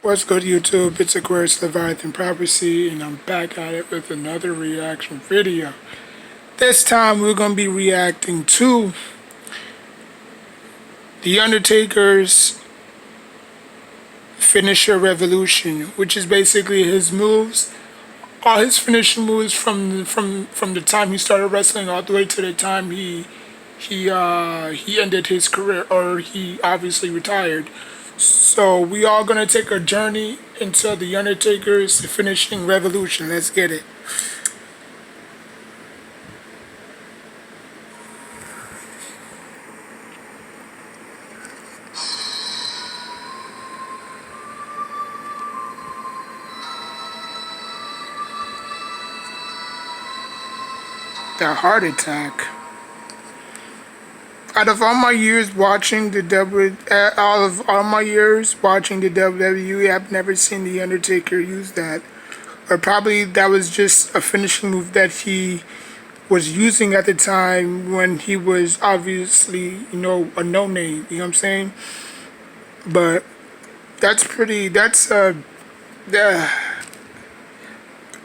What's good, YouTube? It's Aquarius Leviathan Prophecy, and I'm back at it with another reaction video. This time we're going to be reacting to The Undertaker's finisher revolution, which is basically his moves, all his finishing moves from the time he started wrestling all the way to the time he ended his career, or he obviously retired. So we all gonna take a journey into The Undertaker's finishing revolution. Let's get it. The heart attack. Out of all my years watching the WWE, I've never seen The Undertaker use that. Or probably that was just a finishing move that he was using at the time when he was obviously, a no-name, you know what I'm saying? But that's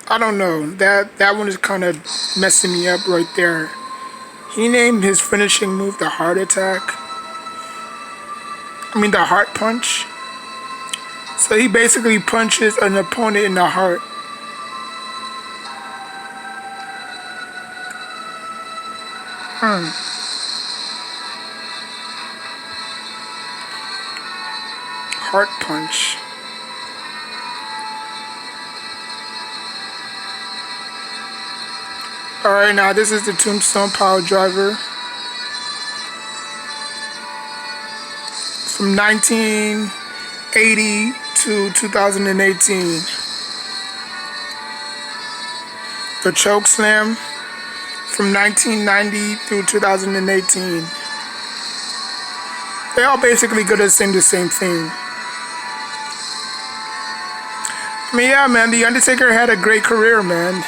I don't know, that one is kind of messing me up right there. He named his finishing move the heart attack. The heart punch. So he basically punches an opponent in the heart. Heart punch. Alright, now this is the Tombstone Power Driver from 1980 to 2018. The Choke Slam from 1990 through 2018. They all basically good at saying the same thing. Yeah, man, The Undertaker had a great career, man.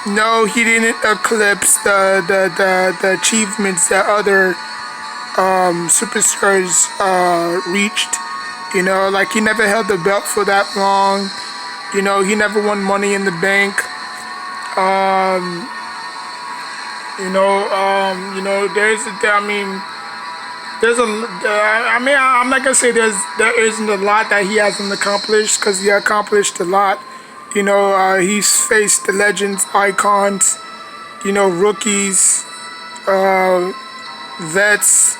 No, he didn't eclipse the achievements that other superstars reached. Like he never held the belt for that long. He never won Money in the Bank. I'm not gonna say there isn't a lot that he hasn't accomplished, because he accomplished a lot. He's faced the legends, icons, rookies, vets,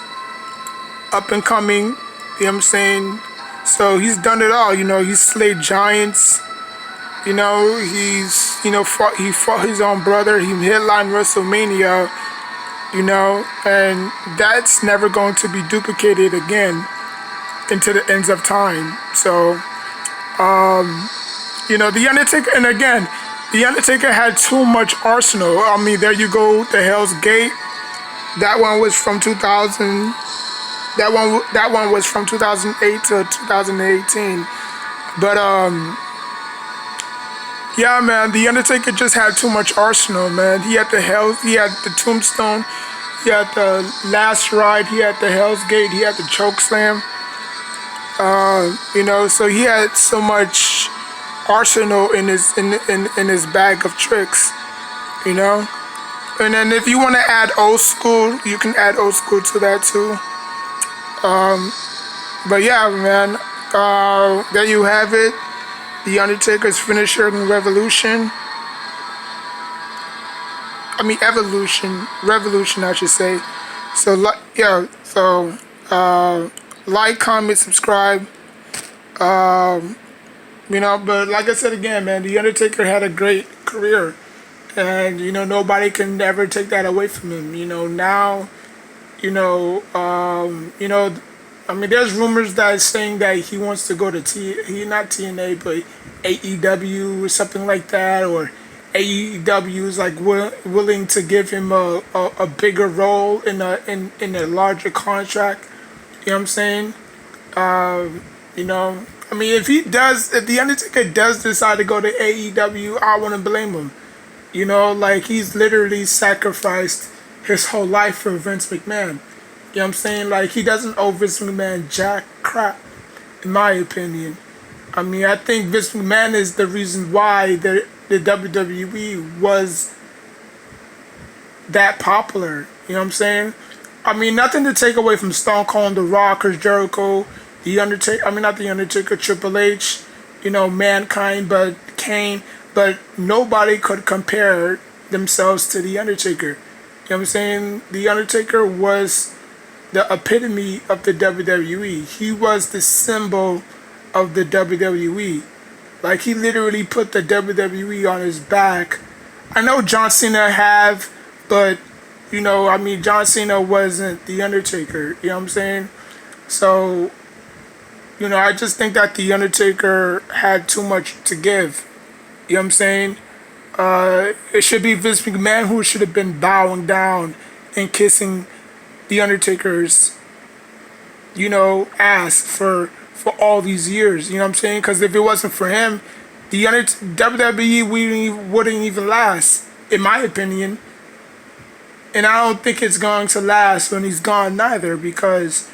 up and coming, you know what I'm saying? So he's done it all, he's slayed giants, he fought his own brother, he headlined WrestleMania, and that's never going to be duplicated again into the ends of time. So, The Undertaker, and again, The Undertaker had too much arsenal. There you go, the Hell's Gate. That one was from 2000. That one was from 2008 to 2018. But yeah, man, The Undertaker just had too much arsenal, man. He had the Tombstone, he had the Last Ride, he had the Hell's Gate, he had the Choke Slam. So he had so much arsenal in his bag of tricks, And then if you want to add old school, you can add old school to that too. But yeah, man, there you have it. The Undertaker's finisher revolution. Revolution, I should say. So yeah, so like, comment, subscribe. But like I said again, man, The Undertaker had a great career, and nobody can ever take that away from him. Now, there's rumors that is saying that he wants to go to not TNA, but AEW or something like that, or AEW is like willing to give him a bigger role in a larger contract. You know what I'm saying? If The Undertaker does decide to go to AEW, I wouldn't blame him. Like he's literally sacrificed his whole life for Vince McMahon. You know what I'm saying? Like he doesn't owe Vince McMahon jack crap. in my opinion. I mean, I think Vince McMahon is the reason why the WWE was that popular. You know what I'm saying? I mean, nothing to take away from Stone Cold, The Rock, Chris Jericho, The Undertaker. I mean, not The Undertaker, Triple H, Mankind, but Kane. But nobody could compare themselves to The Undertaker. You know what I'm saying? The Undertaker was the epitome of the WWE. He was the symbol of the WWE. Like, he literally put the WWE on his back. I know John Cena have, but John Cena wasn't The Undertaker. You know what I'm saying? So, I just think that The Undertaker had too much to give. You know what I'm saying? It should be Vince McMahon who should have been bowing down and kissing The Undertaker's, ass for all these years. You know what I'm saying? Because if it wasn't for him, WWE wouldn't even last, in my opinion. And I don't think it's going to last when he's gone neither, because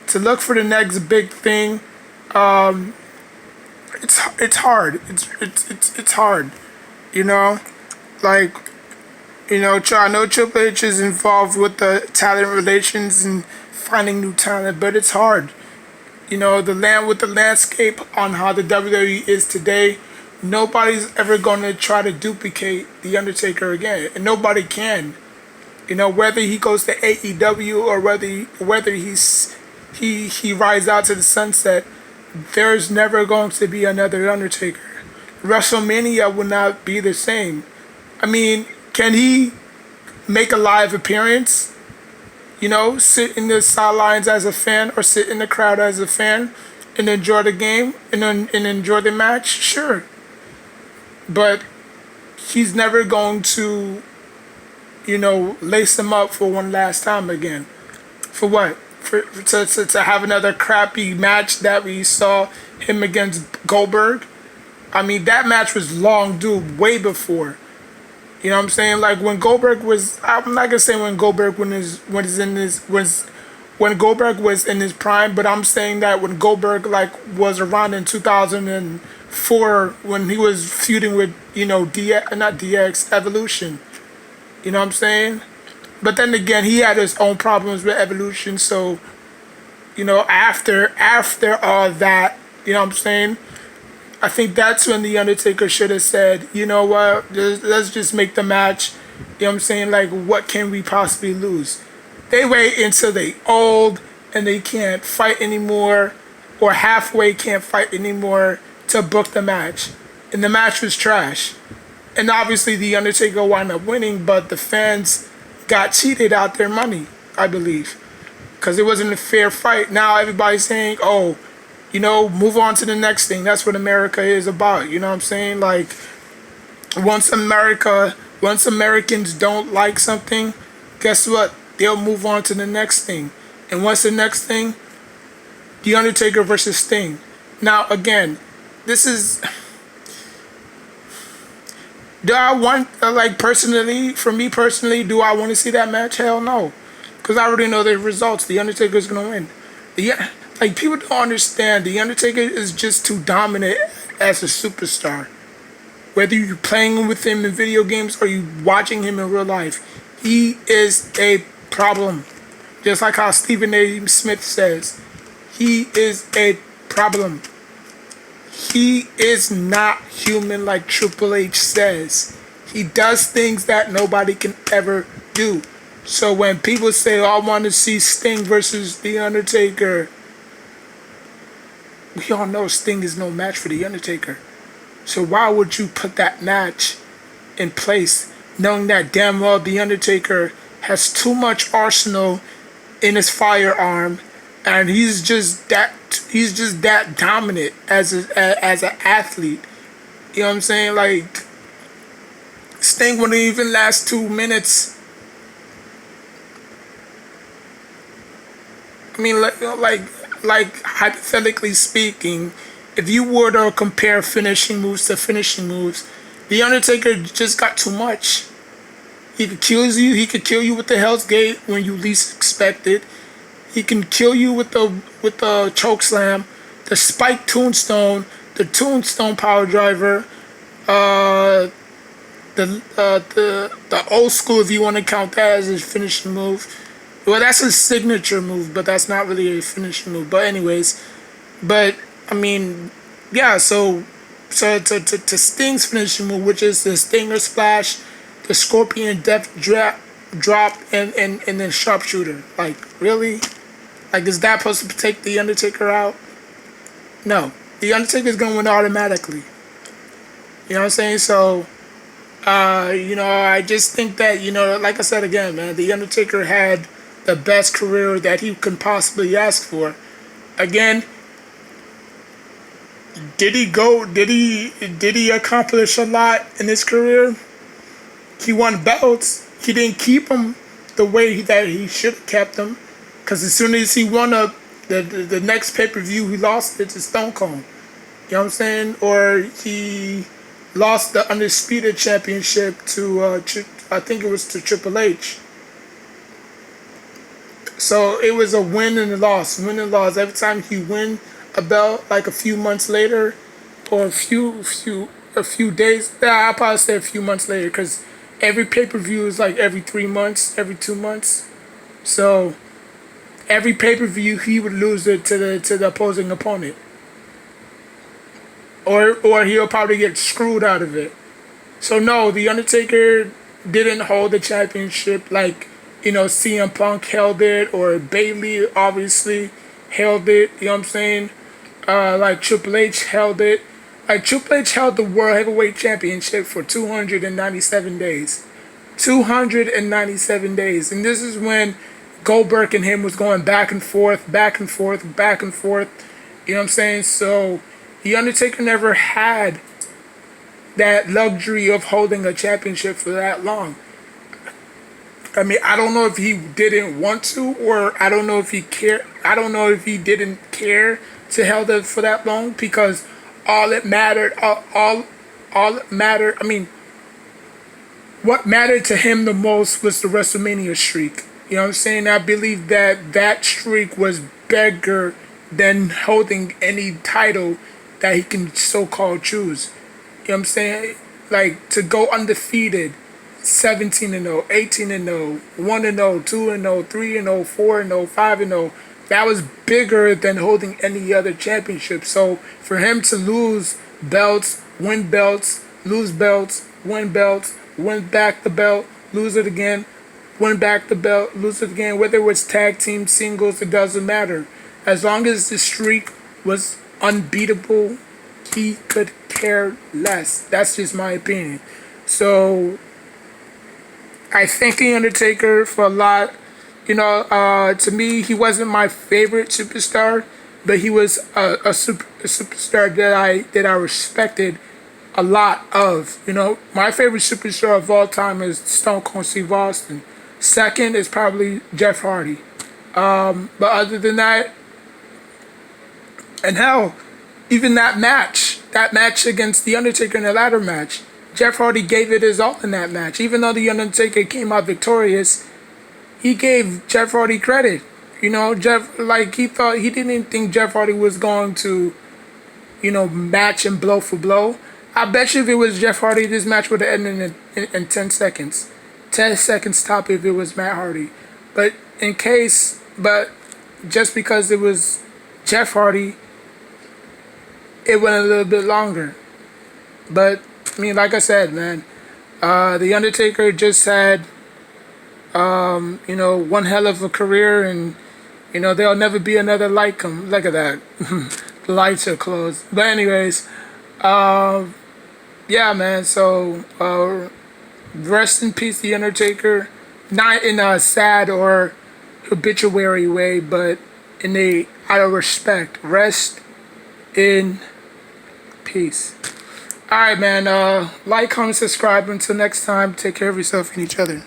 to look for the next big thing, it's hard. It's hard, like, I know Triple H is involved with the talent relations and finding new talent, but it's hard. The landscape on how the WWE is today, nobody's ever going to try to duplicate The Undertaker again, and nobody can. Whether he goes to AEW or whether he rides out to the sunset, there's never going to be another Undertaker. WrestleMania will not be the same. I mean, can he make a live appearance? Sit in the sidelines as a fan or sit in the crowd as a fan and enjoy the game and enjoy the match? Sure. But he's never going to, lace him up for one last time again. For what? To have another crappy match that we saw him against Goldberg? I mean, that match was long due, way before. You know what I'm saying? Like, when Goldberg was, I'm not gonna say when Goldberg when Goldberg was in his prime, but I'm saying that when Goldberg was around in 2004 when he was feuding with not DX Evolution. You know what I'm saying? But then again, he had his own problems with Evolution. So, after all that, you know what I'm saying? I think that's when The Undertaker should have said, you know what, let's just make the match. You know what I'm saying? Like, what can we possibly lose? They wait until they old and they can't fight anymore, or halfway can't fight anymore, to book the match. And the match was trash. And obviously The Undertaker wound up winning, but the fans got cheated out their money, I believe. Because it wasn't a fair fight. Now everybody's saying, oh, move on to the next thing. That's what America is about. You know what I'm saying? Like, once Americans don't like something, guess what? They'll move on to the next thing. And what's the next thing? The Undertaker versus Sting. Now, again, this is... Do I want, personally, for me personally, do I want to see that match? Hell no. Because I already know the results. The Undertaker's going to win. People don't understand. The Undertaker is just too dominant as a superstar. Whether you're playing with him in video games or you watching him in real life, he is a problem. Just like how Stephen A. Smith says, he is a problem. He is not human like Triple H says. He does things that nobody can ever do. So when people say, oh, I want to see Sting versus The Undertaker, we all know Sting is no match for The Undertaker. So why would you put that match in place, knowing that damn well The Undertaker has too much arsenal in his firearm, and he's just that dominant as an athlete. You know what I'm saying? Like, Sting wouldn't even last 2 minutes. I mean, like hypothetically speaking, if you were to compare finishing moves to finishing moves, The Undertaker just got too much. He could kill you. He could kill you with the Hell's Gate when you least expect it. He can kill you with the choke slam the spike tombstone, the tombstone power driver, uh, the old school, if you want to count that as his finishing move. Well, that's his signature move, but that's not really a finishing move. But anyways, but I mean, yeah. To Sting's finishing move, which is the Stinger Splash, the Scorpion Death drop, and then Sharpshooter. Like, really? Like, is that supposed to take the Undertaker out? No, the Undertaker's gonna win automatically. You know what I'm saying? So, I just think that, like I said again, man, the Undertaker had the best career that he could possibly ask for. Again, did he accomplish a lot in his career? He won belts. He didn't keep them the way that he should have kept them, because as soon as he won the next pay-per-view, he lost it to Stone Cold. You know what I'm saying? Or he lost the Undisputed Championship to, I think it was to Triple H. So it was a win and a loss, win and loss. Every time he win a belt, like a few months later, or a few days. Yeah, I'll probably say a few months later, because every pay-per-view is like every 3 months, every 2 months. So every pay-per-view he would lose it to the opposing opponent, or he'll probably get screwed out of it. So no, the Undertaker didn't hold the championship like, CM Punk held it, or Bayley obviously held it. You know what I'm saying? Like Triple H held it. Like Triple H held the World Heavyweight Championship for 297 days. 297 days. And this is when Goldberg and him was going back and forth, back and forth, back and forth. You know what I'm saying? So the Undertaker never had that luxury of holding a championship for that long. I mean, I don't know if he didn't want to, or I don't know if he cared. I don't know if he didn't care to hold it for that long, because all it mattered, all it mattered. I mean, what mattered to him the most was the WrestleMania streak. You know what I'm saying? I believe that streak was bigger than holding any title that he can so-called choose. You know what I'm saying? Like, to go undefeated, 17-0, 18-0, 1-0, 2-0, 3-0, 4-0, 5-0. That was bigger than holding any other championship. So for him to lose belts, win belts, lose belts, win back the belt, lose it again, win back the belt, lose it again, whether it was tag team, singles, it doesn't matter. As long as the streak was unbeatable, he could care less. That's just my opinion. So I thank The Undertaker for a lot. To me, he wasn't my favorite superstar, but he was a superstar that I respected a lot of. My favorite superstar of all time is Stone Cold Steve Austin. Second is probably Jeff Hardy. But other than that, and hell, even that match against The Undertaker in the ladder match, Jeff Hardy gave it his all in that match. Even though The Undertaker came out victorious, he gave Jeff Hardy credit. Jeff, like, he didn't think Jeff Hardy was going to, match him blow for blow. I bet you if it was Jeff Hardy, this match would have ended in 10 seconds. 10 seconds top if it was Matt Hardy. But just because it was Jeff Hardy, it went a little bit longer. But, I mean, like I said, man, The Undertaker just had, one hell of a career, and, there'll never be another like him. Look at that. The lights are closed. But anyways, yeah, man, so, rest in peace, The Undertaker. Not in a sad or obituary way, but out of respect. Rest in peace. Alright, man, like, comment, subscribe. Until next time, take care of yourself and each other.